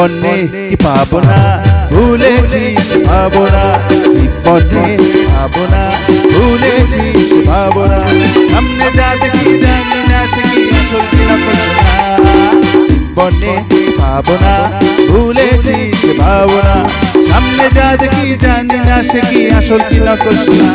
জীবনে কি পাবো না, ভুলেছি ভাবনা, জীবনে পাবো না, ভুলেছি ভাবনা। সামনে যা দেখি জানি না সে কি আসল কি নকল সোনা, জীবনে পাবো না, ভুলেছি ভাবনা। সামনে যা দেখি জানি না সে কি আসল কি নকল সোনা।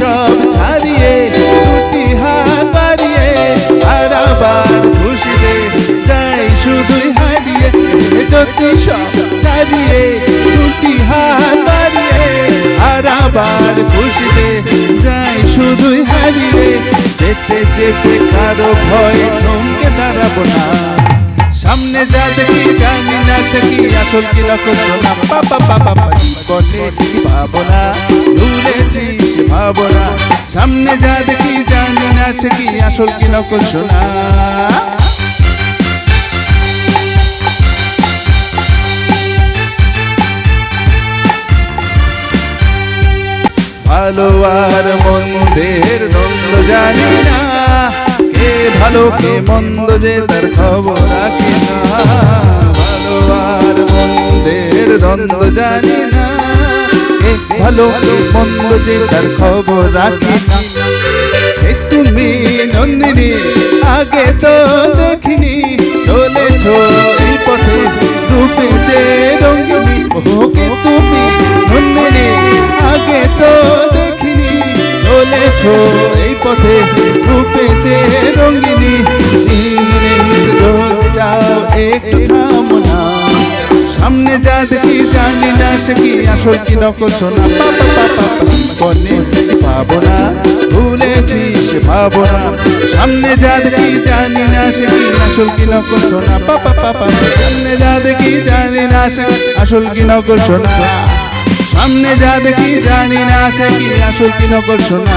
সব ছাড়িয়ে দুটি হাত বাড়িয়ে আর আবার খুশিতে যাই শুধুই হারিয়ে, যদি সব ছাড়িয়ে দুটি হাত বাড়িয়ে আর আবার খুশিতে যাই শুধুই হারিয়ে। যেতে যেতে কারো ভয় থমকে দাঁড়াবো না, সামনে যা দেখি জানি না সে কি আসল কি নকল সোনা। বাবা বাবা জীবনে কি পাবো না, ভুলেছি ভাবনা। সামনে যা দেখি জানি না সে কি আসল কি নকল সোনা। ভালো আর মন্দের দ্বন্দ্ব জানি না, কে ভালো কে মন্দ যে তার খবর রাখি না। ভালো আর মন্দের দ্বন্দ্ব জানি না, কে ভালো কে মন্দ যে তার খবর রাখি না। তুমি নন্দিনী আগে তো দেখিনি, চলেছ এই পথে রূপে যে রঙ্গিনী। ওকে তুমি নন্দিনী আগে তো দেখিনি, চলেছ এই পথে রূপে যে রঙ্গিনী। যাও একটু থামো না, সামনে যা দেখি জানি না সে কি আসল কি নকল সোনা। বাবা বাবা জীবনে পাবো না, ভুলেছি সে ভাবনা। সামনে যা দেখি জানি না সে কি আসল কি নকল সোনা। বাবা বাবা সামনে যা দেখি জানি না সে আসল কি নকল সোনা। সামনে যা দেখি জানি না সে কি আসল কি নকল সোনা।